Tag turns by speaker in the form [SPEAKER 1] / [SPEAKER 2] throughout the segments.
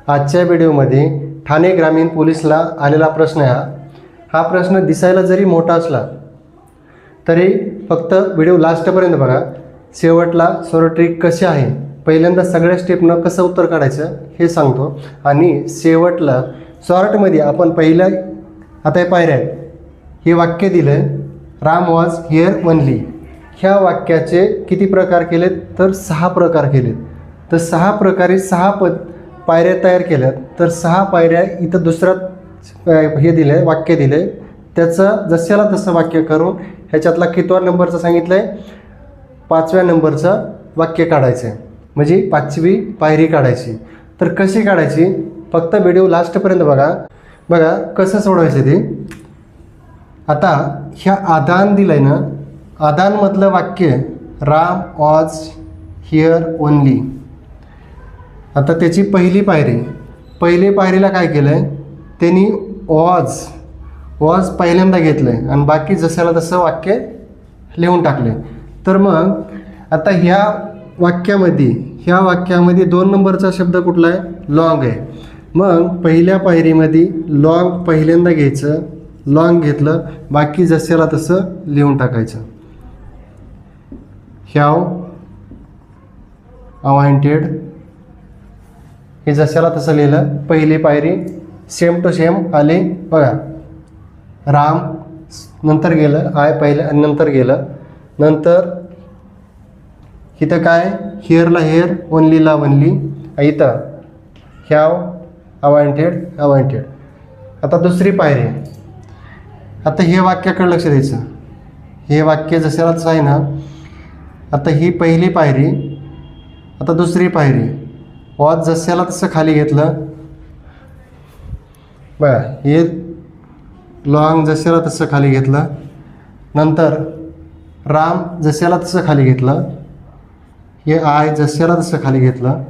[SPEAKER 1] आजच्या व्हिडिओमध्ये ठाणे ग्रामीण पोलीसला आलेला प्रश्न हा प्रश्न दिसायला जरी मोठा असला तरी फक्त व्हिडिओ लास्टपर्यंत बघा. शेवटला सर्व ट्रिक कशी आहे, पहिल्यांदा सगळ्या स्टेपनं कसं उत्तर काढायचं हे सांगतो आणि शेवटला शॉर्टमध्ये आपण पहिलं आता हे पायऱ्या आहेत. हे वाक्य दिलं, राम वॉज हिअर ओनली. ह्या वाक्याचे किती प्रकार केलेत तर 6 प्रकार केलेत. तर 6 प्रकारे 6 पायऱ्या तयार केल्यात. तर 6 पायऱ्या इथं दुसरा हे दिलं आहे, वाक्य दिलं आहे, त्याचं जशाला तसं वाक्य करून ह्याच्यातला कितवा नंबरचं सांगितलं आहे, 5व्या नंबरचं वाक्य काढायचं आहे, म्हणजे 5वी पायरी काढायची. तर कशी काढायची फक्त व्हिडिओ लास्टपर्यंत बघा कसं सोडवायचं ते. आता ह्या आदान दिलं आहे ना, आदानमधलं वाक्य राम वॉज हिअर ओनली. आता त्याची पहिली पायरीला काय केलं आहे त्यांनी वॉज पहिल्यांदा घेतलं आहे आणि बाकी जशाला तसं वाक्य लिहून टाकले. तर मग आता ह्या वाक्यामध्ये 2 नंबरचा शब्द कुठला आहे, लॉंग आहे. मग पहिल्या पायरीमध्ये लॉंग पहिल्यांदा घ्यायचं, लॉंग घेतलं, बाकी जशाला तसं लिहून टाकायचं. हॅव अवॉइंटेड हे जशाला तसं लिहिलं. पहिली पायरी सेम टू सेम आले बघा. राम नंतर गेलं, आय पहिलं आणि नंतर गेलं. नंतर इथं काय, हिअरला हिअर, ओनलीला ओनली, इथं हॅव अवॉइंटेड. आता दुसरी पायरी. आता हे वाक्याकडे लक्ष द्यायचं. हे वाक्य जशाला तसं आहे ना. आता ही पहिली पायरी, आता दुसरी पायरी. वॉज जशाला तसं खाली घेतलं बघा. हे लॉंग जशाला तसं खाली घेतलं. नंतर राम जशाला तसं खाली घेतलं. हे आय जशाला तसं खाली घेतलं.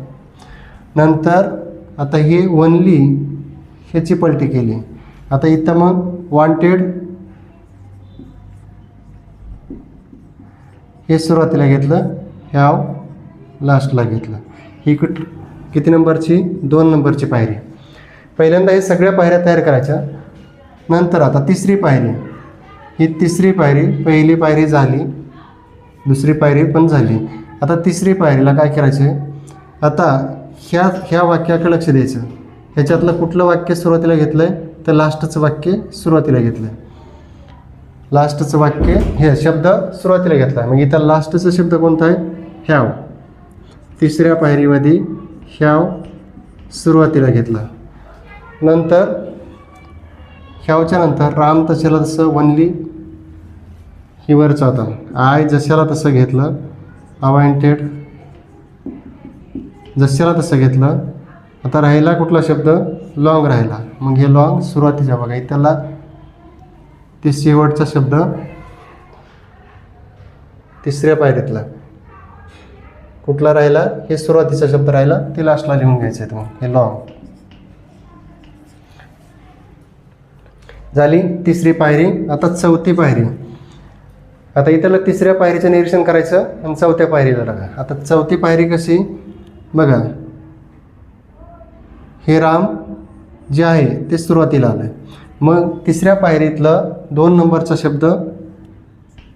[SPEAKER 1] नंतर आता हे ओनली ह्याची पलटी केली. आता इथं मग वॉन्टेड हे सुरुवातीला घेतलं, हॅव लास्टला घेतलं. ही किती नंबरची, 2 नंबरची पायरी. पहिल्यांदा हे सगळ्या पायऱ्या तयार करायच्या. नंतर आता तिसरी पायरी, ही तिसरी पायरी, पहिली पायरी झाली, दुसरी पायरी पण झाली. आता तिसरी पायरीला काय करायचं आहे, आता ह्या वाक्याकडे लक्ष द्यायचं. ह्याच्यातलं कुठलं वाक्य सुरुवातीला घेतलं आहे तर लास्टचं वाक्य सुरुवातीला घेतलं आहे. लास्टचं वाक्य हे शब्द सुरुवातीला घेतला आहे. मग इथं लास्टचा शब्द कोणता आहे, हॅव. तिसऱ्या पायरीमध्ये हॅव सुरुवातीला घेतला. नंतर ह्यावच्या नंतर राम तशाला तसं ओनली ही वरचा होता. आय जशाला तसं घेतलं, अवॉइंटेड जशाला तसं घेतलं. आता राहिला कुठला शब्द, लॉंग राहिला. मग हे लॉंग सुरुवातीच्या बघा, त्याला ते शेवटचा शब्द तिसऱ्या पायरीतला कुठला राहिला, हे सुरुवातीचा शब्द राहिला, ते लास्टला लिहून घ्यायचं आहे. मग हे लॉंग झाली तिसरी पायरी. आता चौथी पायरी. आता इथलं तिसऱ्या पायरीचं निरीक्षण करायचं आणि चौथ्या पायरीला बघा. आता चौथी पायरी कशी बघा, हे राम जे आहे ते सुरुवातीला आलं आहे. मग तिसऱ्या पायरीतलं 2 नंबरचा शब्द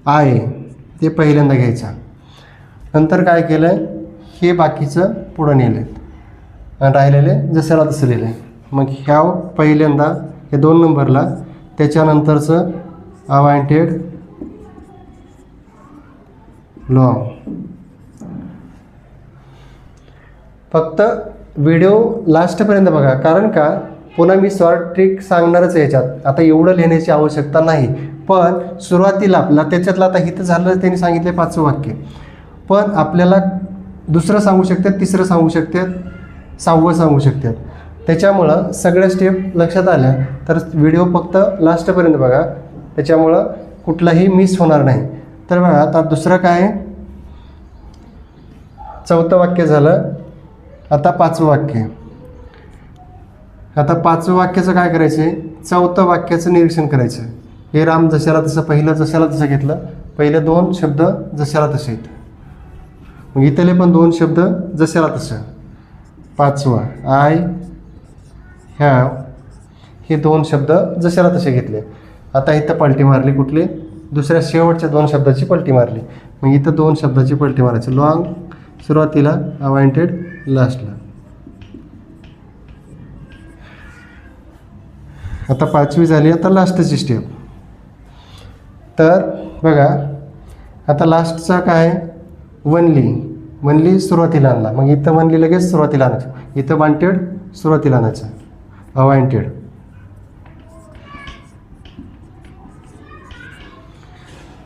[SPEAKER 1] आहे ते पहिल्यांदा घ्यायचा. नंतर काय केलं आहे, हे बाकीचं पुढं नेलं आणि राहिलेले जशाला तसं लिहिलं आहे. मग ह्याव पहिल्यांदा हे 2 नंबरला, त्याच्यानंतरचं अवॉइंटेड लॉंग. फक्त व्हिडिओ लास्टपर्यंत बघा, कारण का पुन्हा मी शॉर्ट ट्रिक सांगणारच याच्यात. आता एवढं लिहिण्याची आवश्यकता नाही, पण सुरुवातीला आपला त्याच्यातलं आता इथं झालं त्यांनी सांगितले 5वं वाक्य, पण आपल्याला दुसरं सांगू शकतात, तिसरं सांगू शकतात, 6वं सांगू शकतात. त्याच्यामुळं सगळ्या स्टेप लक्षात आल्या तर व्हिडिओ फक्त लास्टपर्यंत बघा, त्याच्यामुळं कुठलाही मिस होणार नाही. तर बघा आता दुसरं काय, 4थं वाक्य झालं. आता 5वं वाक्य. आता 5वं वाक्याचं काय करायचं आहे, 4थं वाक्याचं निरीक्षण करायचं. हे राम जशाला तसं पहिलं जशाला तसं घेतलं, पहिले 2 शब्द जशाला तसे आहेत, मग इथले पण 2 शब्द जशाला तसं. 5वा आय हॅव हे 2 शब्द जशाला तसे घेतले. आता इथं पलटी मारली कुठली, दुसऱ्या शेवटच्या 2 शब्दाची पलटी मारली. मग इथं 2 शब्दाची पलटी मारायची. लॉंग सुरुवातीला, अवॉइंटेड लास्टला. आता 5वी झाली. आता लास्टची स्टेप. तर बघा आता लास्टचा काय, वनली सुरुवातीला आणला. मग इथं वनली लगेच सुरुवातीला आणायचं. इथं वॉन्टेड सुरुवातीला आणायचं.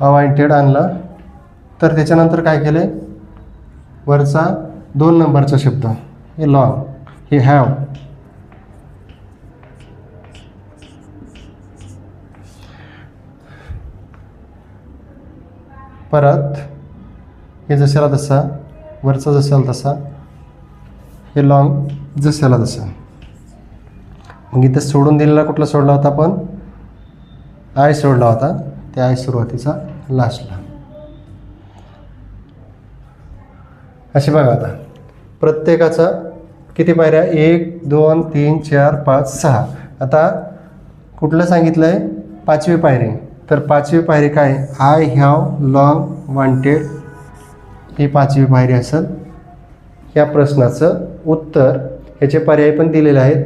[SPEAKER 1] अवॉइंटेड आणलं. तर त्याच्यानंतर काय केले, वरचा 2 नंबरचा शब्द हे लॉंग, हे हॅव. परत हे जशाला तसा, वरचा जशाला तसा, हे लॉंग जशाला तसा. मग इथं सोडून दिलेला कुठला सोडला होता आपण, आय सोडला होता. त्या आय सुरुवातीचा लास्टला. असे बघा आता प्रत्येकाचा किती पायऱ्या, 1 2 3 4 5 6. आता कुठलं सांगितलं आहे, 5वी पायरी. तर 5वी पायरी काय, आय हॅव लॉंग वॉन्टेड, ही 5वी पायरी असेल. या प्रश्नाचं उत्तर, ह्याचे पर्याय पण दिलेले आहेत,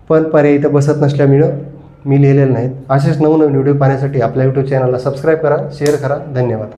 [SPEAKER 1] पण पर्याय इथं बसत नसल्यामुळं मी लिहिलेलं नाहीत. असेच नवनवीन व्हिडिओ पाहण्यासाठी आपल्या यूट्यूब चॅनलला सबस्क्राईब करा, शेअर करा. धन्यवाद.